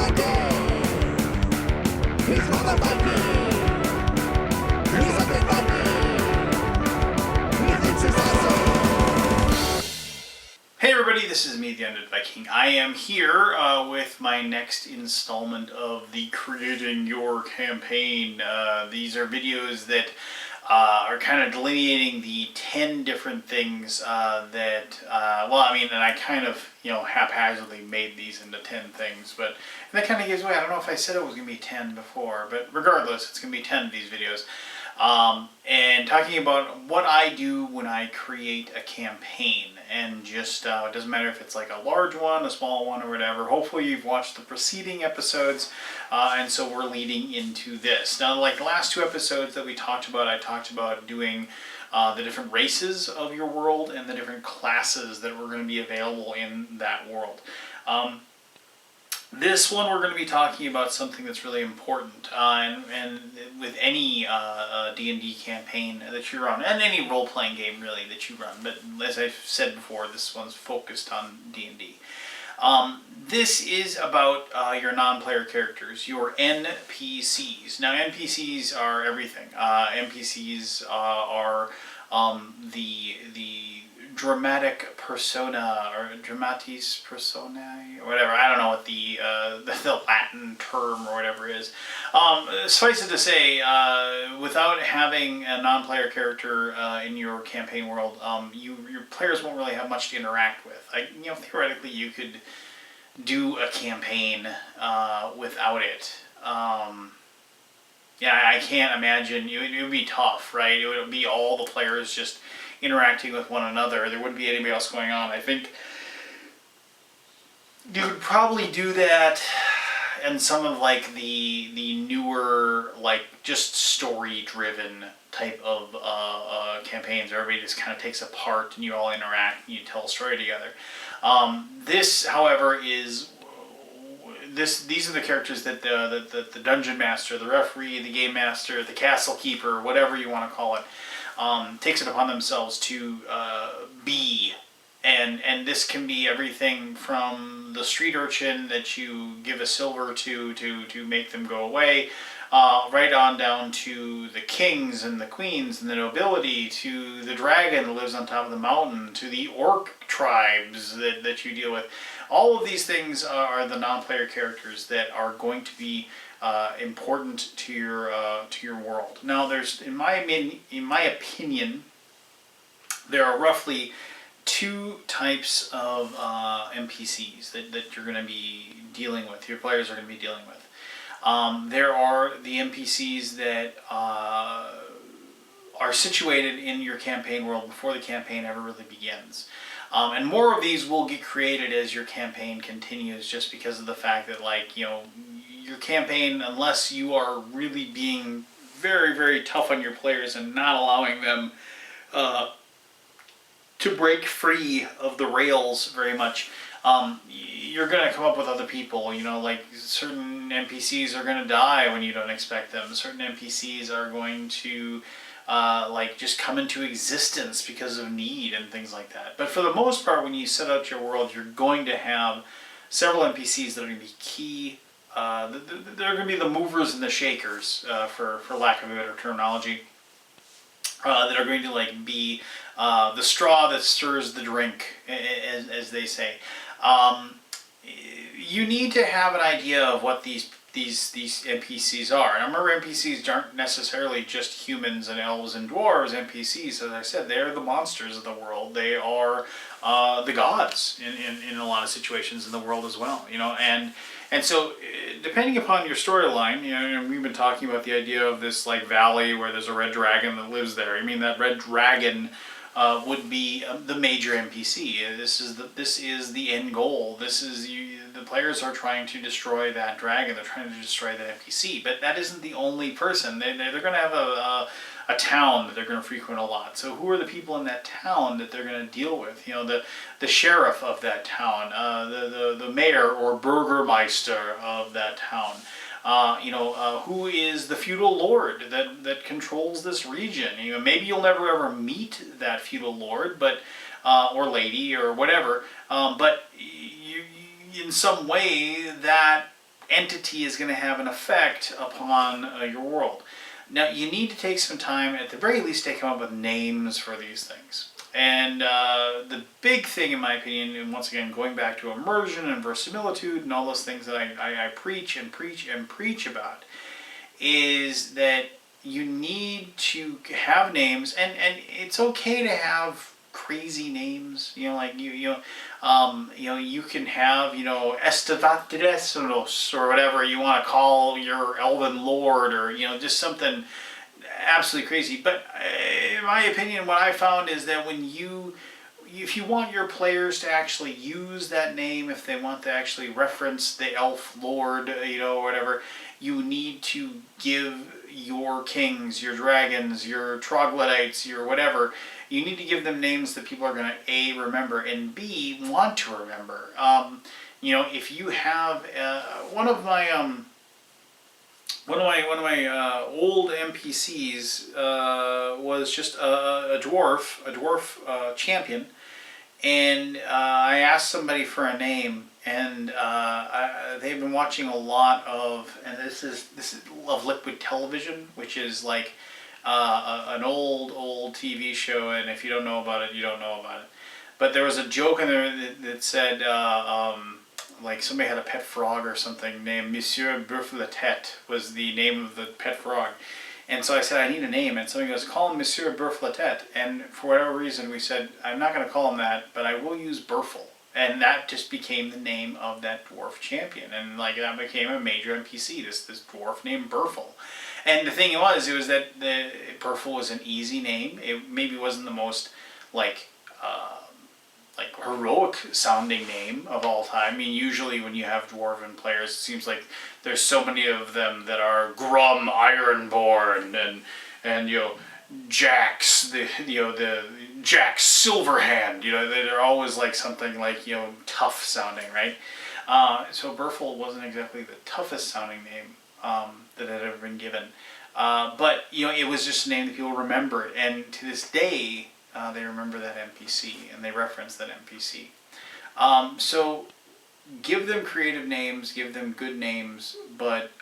Hey everybody, this is me, the Undead Viking. I am here with my next installment of the Creating Your Campaign. These are videos that are kind of delineating the 10 different things and I kind of, haphazardly made these into 10 things, but that kind of gives away. I don't know if I said it was going to be 10 before, but regardless, it's going to be 10 of these videos. And talking about what I do when I create a campaign, and just it doesn't matter if it's like a large one, a small one, or whatever. Hopefully you've watched the preceding episodes, and so we're leading into this. Now, like the last two episodes that we talked about, I talked about doing the different races of your world and the different classes that were going to be available in that world. This one we're going to be talking about something that's really important, and with any D&D campaign that you run, and any role-playing game really that you run, but as I've said before, this one's focused on D&D. This is about your non-player characters, your NPCs. Now, NPCs are everything. NPCs are the dramatic persona, or dramatis personae, or whatever. I don't know what the Latin term or whatever is. Suffice it to say, without having a non-player character in your campaign world, your players won't really have much to interact with. Theoretically, you could do a campaign without it. I can't imagine. It would be tough, right? It would be all the players just interacting with one another. There wouldn't be anybody else going on. I think you could probably do that in some of like the newer, like just story-driven type of campaigns where everybody just kind of takes a part and you all interact and you tell a story together. This, however, is these are the characters that the dungeon master, the referee, the game master, the castle keeper, whatever you want to call it, takes it upon themselves to be. And this can be everything from the street urchin that you give a silver to make them go away, right on down to the kings and the queens and the nobility, to the dragon that lives on top of the mountain, to the orc tribes that you deal with. All of these things are the non-player characters that are going to be important to your world. Now, there's in my opinion, there are roughly two types of NPCs that you're going to be dealing with. Your players are going to be dealing with. There are the NPCs that are situated in your campaign world before the campaign ever really begins. And more of these will get created as your campaign continues, just because of the fact that, your campaign, unless you are really being very, very tough on your players and not allowing them to break free of the rails very much, you're going to come up with other people. Like certain NPCs are going to die when you don't expect them. Certain NPCs are going to just come into existence because of need and things like that. But for the most part, when you set out your world, you're going to have several NPCs that are going to be key. They're going to be the movers and the shakers, for lack of a better terminology, that are going to be the straw that stirs the drink, as they say. You need to have an idea of what these NPCs are. And remember, NPCs aren't necessarily just humans and elves and dwarves. NPCs, as I said, they're the monsters of the world. They are the gods in a lot of situations in the world as well. And so, depending upon your storyline, we've been talking about the idea of this valley where there's a red dragon that lives there. That red dragon would be the major NPC. This is the end goal. The players are trying to destroy that dragon. They're trying to destroy that NPC. But that isn't the only person. They're going to have a town that they're going to frequent a lot. So who are the people in that town that they're going to deal with? The sheriff of that town, the mayor or burgermeister of that town. Who is the feudal lord that controls this region? Maybe you'll never ever meet that feudal lord, but or lady or whatever. But in some way, that entity is going to have an effect upon your world. Now, you need to take some time, at the very least, to come up with names for these things. And the big thing, in my opinion, and once again, going back to immersion and verisimilitude and all those things that I preach and preach and preach about, is that you need to have names, and it's okay to have crazy names, like you can have, Estevatresos or whatever you want to call your elven lord, or just something absolutely crazy. But in my opinion, what I found is that if you want your players to actually use that name, if they want to actually reference the elf lord, whatever, you need to give your kings, your dragons, your troglodytes, your whatever, you need to give them names that people are going to A, remember, and B, want to remember. If you have one of my old NPCs was just a dwarf champion, and I asked somebody for a name, and they've been watching a lot of, and this is of Liquid Television, which is like an old TV show, and if you don't know about it, you don't know about it. But there was a joke in there that said, like somebody had a pet frog or something named Monsieur Boeuf-la-Tête was the name of the pet frog. And so I said, I need a name. And somebody goes, call him Monsieur Boeuf-la-Tête. And for whatever reason, we said, I'm not going to call him that, but I will use Burfle. And that just became the name of that dwarf champion. And like that became a major NPC, this dwarf named Burfle. And the thing was that the Burfle was an easy name. It maybe wasn't the most like heroic sounding name of all time. I mean, usually when you have dwarven players, it seems like there's so many of them that are Grum Ironborn and Jax the Jax Silverhand. They're always like something like tough sounding, right? So Burfle wasn't exactly the toughest sounding name that had ever been given, but it was just a name that people remembered, and to this day. They remember that NPC and they reference that NPC. So give them creative names, give them good names, but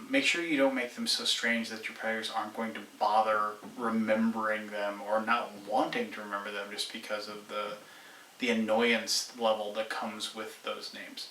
make sure you don't make them so strange that your players aren't going to bother remembering them or not wanting to remember them just because of the annoyance level that comes with those names.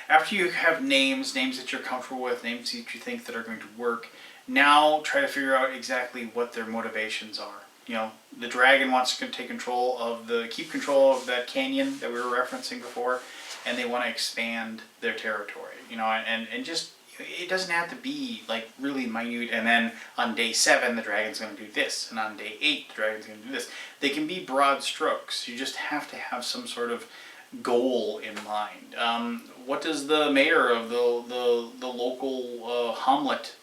After you have names that you're comfortable with, names that you think that are going to work, now try to figure out exactly what their motivations are. The dragon wants to keep control of that canyon that we were referencing before, and they want to expand their territory. And just it doesn't have to be like really minute. And then on day 7, the dragon's going to do this, and on day 8, the dragon's going to do this. They can be broad strokes. You just have to have some sort of goal in mind. What does the mayor of the local hamlet?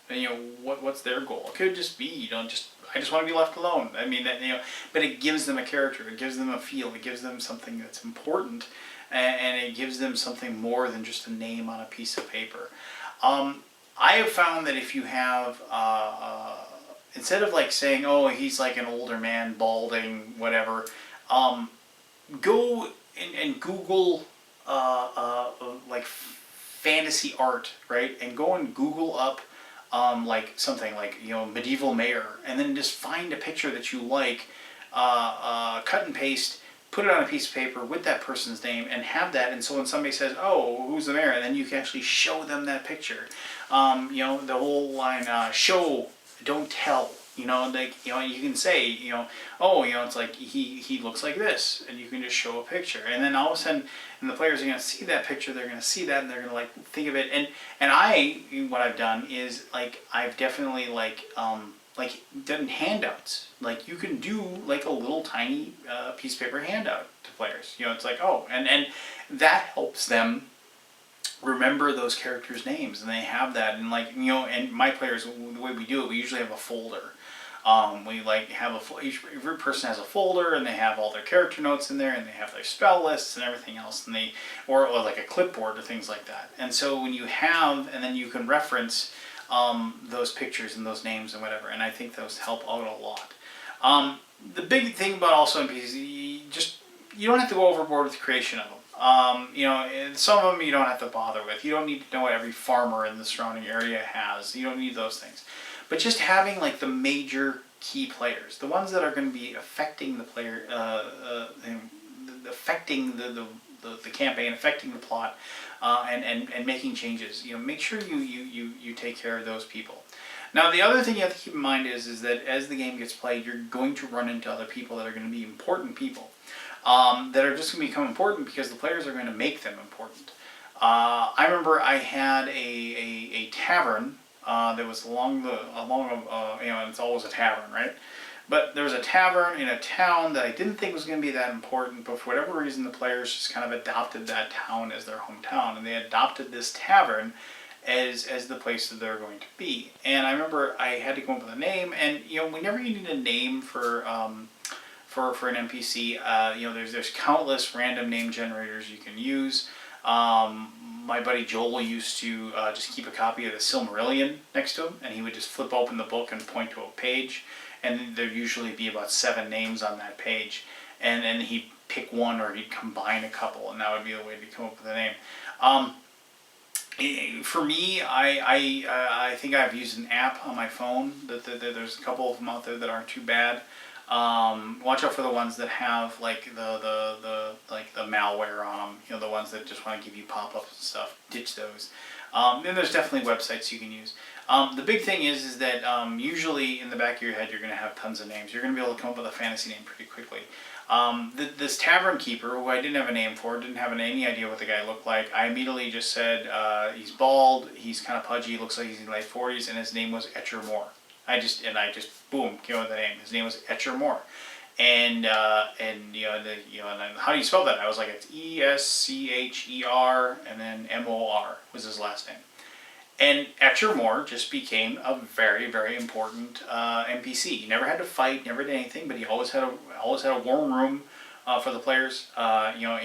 What's their goal? It could just be I just want to be left alone. I mean, but it gives them a character. It gives them a feel. It gives them something that's important, and it gives them something more than just a name on a piece of paper. I have found that if you have, instead of like saying, oh, he's like an older man, balding, whatever, go and Google like fantasy art, right? And go and Google up like something like medieval mayor, and then just find a picture that you like, cut and paste, put it on a piece of paper with that person's name, and have that. And so when somebody says, "Oh, who's the mayor?" and then you can actually show them that picture. The whole line, "Show, don't tell." You can say, oh, it's like he looks like this, and you can just show a picture, and then all of a sudden, and the players are going to see that picture, they're going to see that, and they're going to like think of it, and what I've done is like I've definitely like done handouts. Like you can do like a little tiny piece of paper handout to players. It's like and that helps them remember those characters' names, and they have that, and and my players, the way we do it, we usually have a folder. We have every person has a folder, and they have all their character notes in there, and they have their spell lists and everything else, and or like a clipboard or things like that. And so when you have, and then you can reference those pictures and those names and whatever, and I think those help out a lot. The big thing about also NPCs, you don't have to go overboard with the creation of them. You know, and some of them you don't have to bother with. You don't need to know what every farmer in the surrounding area has. You don't need those things. But just having like the major key players, the ones that are going to be affecting the player, affecting the campaign, affecting the plot, and making changes. You know, make sure you take care of those people. Now, the other thing you have to keep in mind is that as the game gets played, you're going to run into other people that are going to be important people, that are just going to become important because the players are going to make them important. I remember I had a tavern that was along you know, it's always a tavern, right? But there was a tavern in a town that I didn't think was going to be that important, but for whatever reason, the players just kind of adopted that town as their hometown, and they adopted this tavern as the place that they're going to be. And I remember I had to come up with a name, and you know, whenever you need a name for an NPC, you know, there's countless random name generators you can use. My buddy Joel used to just keep a copy of the Silmarillion next to him, and he would just flip open the book and point to a page, and there'd usually be about 7 names on that page, and then he'd pick one or he'd combine a couple, and that would be the way to come up with a name. For me, I think I've used an app on my phone. There's a couple of them out there that aren't too bad. Watch out for the ones that have like the malware on them. You know, the ones that just want to give you pop-ups and stuff. Ditch those. Then there's definitely websites you can use. The big thing is that usually in the back of your head you're going to have tons of names. You're going to be able to come up with a fantasy name pretty quickly. This tavern keeper, who I didn't have a name for, didn't have any idea what the guy looked like. I immediately just said he's bald, he's kind of pudgy, looks like he's in his late 40s, and his name was Etcher Moore. I just boom, came up with the name. His name was Etcher Moore, and you know, and then how do you spell that? I was like, it's Escher, and then MOR was his last name. And Etcher Moore just became a very, very important NPC. He never had to fight, never did anything, but he always had a warm room for the players. You know,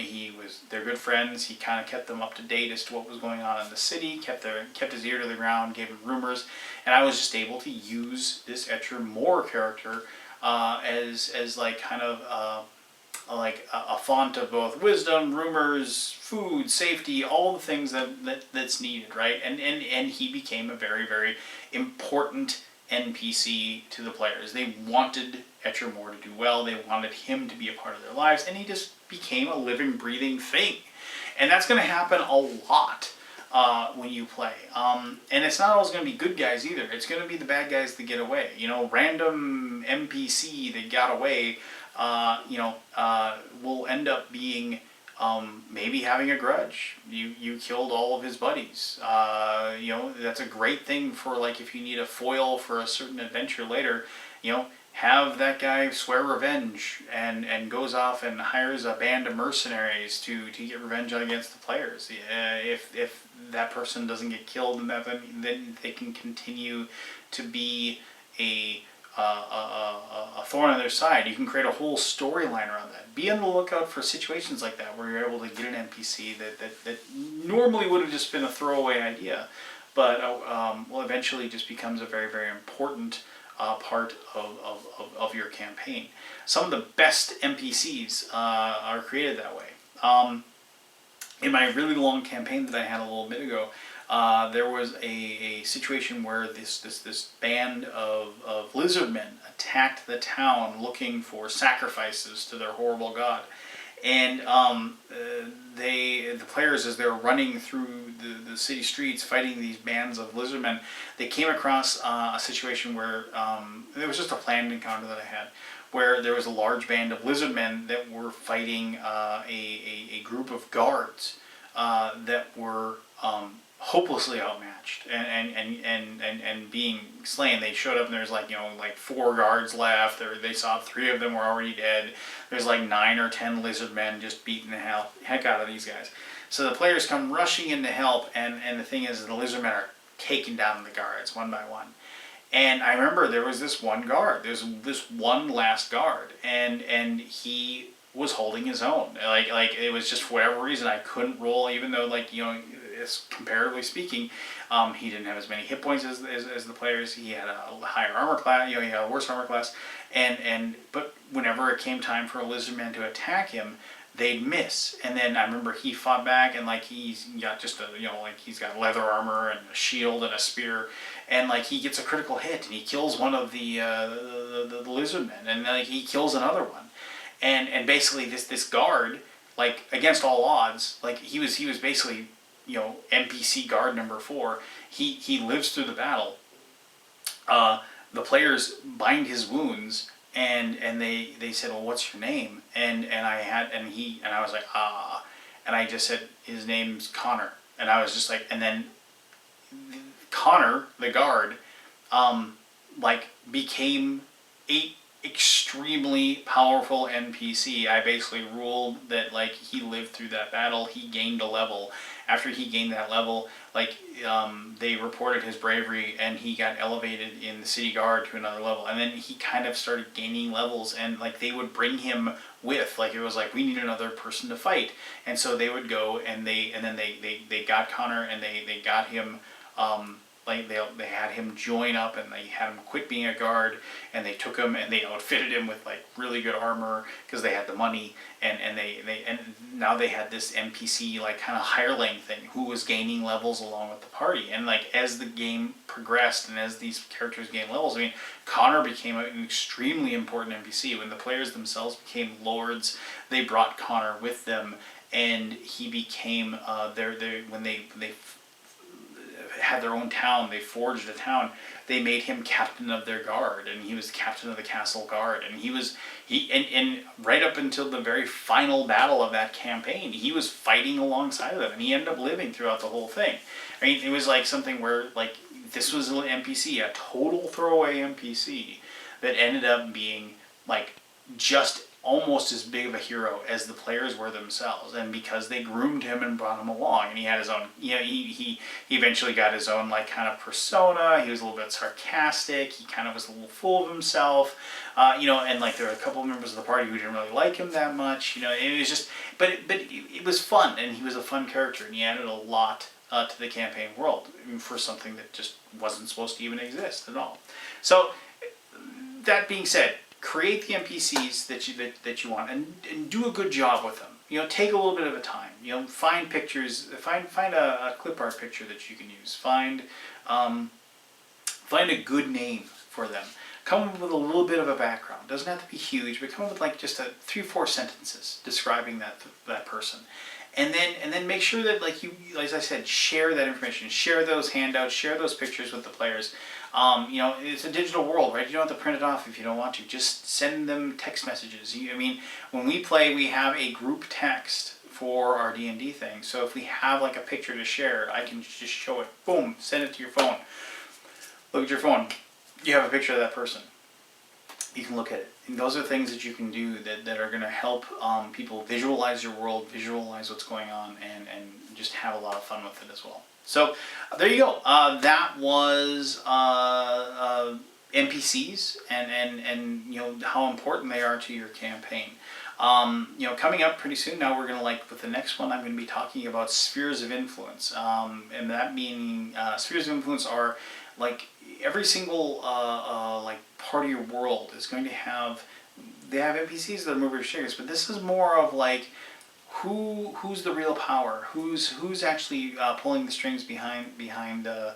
they're good friends. He kind of kept them up to date as to what was going on in the city. Kept his ear to the ground, gave them rumors, and I was just able to use this Etcher Moore character as like kind of like a font of both wisdom, rumors, food, safety, all the things that's needed, right? And he became a very, very important NPC to the players. They wanted Etcher Moore to do well. They wanted him to be a part of their lives, and he just became a living, breathing thing. And that's going to happen a lot when you play. And it's not always going to be good guys either. It's going to be the bad guys that get away. You know, random NPC that got away, you know, will end up being maybe having a grudge. You killed all of his buddies. You know, that's a great thing for like if you need a foil for a certain adventure later. You know, have that guy swear revenge and goes off and hires a band of mercenaries to get revenge against the players. If that person doesn't get killed, then they can continue to be a thorn on their side. You can create a whole storyline around that. Be on the lookout for situations like that where you're able to get an NPC that normally would have just been a throwaway idea, but will eventually just becomes a very, very important part of your campaign. Some of the best NPCs are created that way. In my really long campaign that I had a little bit ago, there was a situation where this band of lizard men attacked the town looking for sacrifices to their horrible god. And the players, as they were running through the city streets fighting these bands of lizard men, they came across a situation where it was just a planned encounter that I had, where there was a large band of lizard men that were fighting a group of guards that were hopelessly outmatched and being slain. They showed up and there's like 4 guards left. They saw 3 of them were already dead. There's like 9 or 10 lizard men just beating the heck out of these guys. So the players come rushing in to help, and the thing is the lizard men are taking down the guards one by one. And I remember there was this one guard. There's this one last guard, and he was holding his own. Like it was just for whatever reason I couldn't roll, even though comparatively speaking, he didn't have as many hit points as the players. He had a higher armor class. He had a worse armor class. But whenever it came time for a lizard man to attack him, they'd miss. And then I remember he fought back, and like he's got just a, like he's got leather armor and a shield and a spear, and like he gets a critical hit and he kills one of the lizard men, and like he kills another one, and basically this guard, like against all odds, like he was basically NPC guard number 4. He lives through the battle. The players bind his wounds, and they said, well, what's your name? And I was like, and I just said his name's Connor, and I was just like, and then Connor the guard like became a extremely powerful NPC. I basically ruled that like he lived through that battle. He gained a level. After he gained that level, like they reported his bravery, and he got elevated in the city guard to another level. And then he kind of started gaining levels, and like they would bring him with, like it was like, we need another person to fight, and so they would go and then they got Connor, and they got him. Like they had him join up, and they had him quit being a guard, and they took him and they outfitted him with like really good armor because they had the money, and now they had this NPC like kind of hireling thing who was gaining levels along with the party. And like as the game progressed and as these characters gained levels, I mean, Connor became an extremely important NPC. When the players themselves became lords, they brought Connor with them, and he became when they had their own town, they forged a town, they made him captain of their guard, and he was captain of the castle guard, and and right up until the very final battle of that campaign, he was fighting alongside of them, and he ended up living throughout the whole thing. I mean, it was like something where like this was an NPC, a total throwaway NPC that ended up being like just almost as big of a hero as the players were themselves, and because they groomed him and brought him along, and he had his own, he eventually got his own like kind of persona. He was a little bit sarcastic, he kind of was a little full of himself, and like there were a couple of members of the party who didn't really like him that much, it was just, but it was fun, and he was a fun character, and he added a lot to the campaign world for something that just wasn't supposed to even exist at all. So that being said, create the NPCs that you want, and do a good job with them. Take a little bit of a time. Find pictures. Find a clip art picture that you can use. Find a good name for them. Come up with a little bit of a background. Doesn't have to be huge, but come up with like just 3-4 sentences describing that person. And then make sure that, like as I said, share that information, share those handouts, share those pictures with the players. It's a digital world, right? You don't have to print it off if you don't want to. Just send them text messages. When we play, we have a group text for our D&D thing. So if we have like a picture to share, I can just show it. Boom, send it to your phone. Look at your phone. You have a picture of that person. You can look at it. And those are things that you can do that are going to help people visualize your world, visualize what's going on, and just have a lot of fun with it as well. So there you go. That was NPCs and how important they are to your campaign. Coming up pretty soon now, we're going to with the next one, I'm going to be talking about spheres of influence. And that meaning spheres of influence are like every single part of your world is going to have, they have NPCs that are movers and shakers, but this is more of like who's the real power, who's actually pulling the strings behind the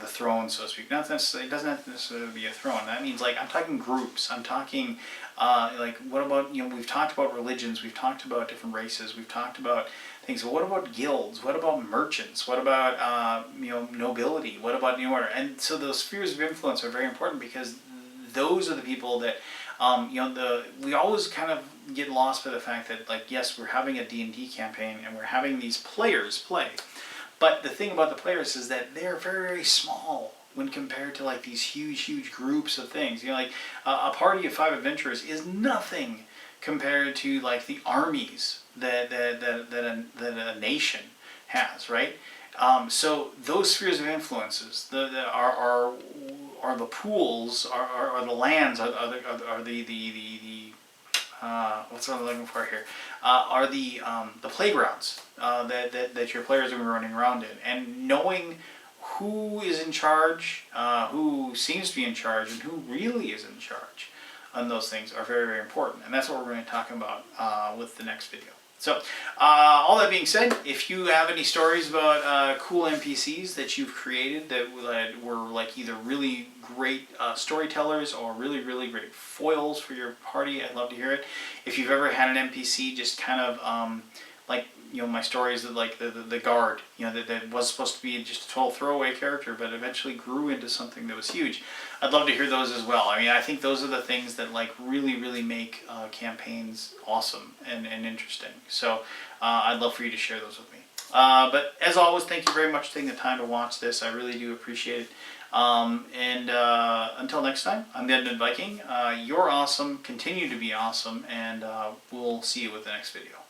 throne, so to speak. Not necessarily, it doesn't have to necessarily be a throne. That means I'm talking groups. I'm talking what about, we've talked about religions, we've talked about different races, we've talked about things. But what about guilds? What about merchants? What about nobility? What about new order? And so those spheres of influence are very important, because those are the people that we always kind of get lost by the fact that yes, we're having a D&D campaign and we're having these players play, but the thing about the players is that they're very, very small when compared to these huge groups of things. A party of 5 adventurers is nothing compared to the armies that a nation has, right? So those spheres of influences are the pools, are the lands, are the what's what I'm looking for here? Are the playgrounds that your players are running around in, and knowing who is in charge, who seems to be in charge, and who really is in charge. on those things are very, very important. And that's what we're going to talk about with the next video. So, all that being said, if you have any stories about cool NPCs that you've created that were like either really great storytellers or really, really great foils for your party, I'd love to hear it. If you've ever had an NPC just kind of like, you know, my stories of like the guard, you know, that was supposed to be just a total throwaway character, but eventually grew into something that was huge. I'd love to hear those as well. I mean, I think those are the things that like really, really make campaigns awesome and interesting. So I'd love for you to share those with me. But as always, thank you very much for taking the time to watch this. I really do appreciate it. Until next time, I'm the Edmund Viking. You're awesome. Continue to be awesome, and we'll see you with the next video.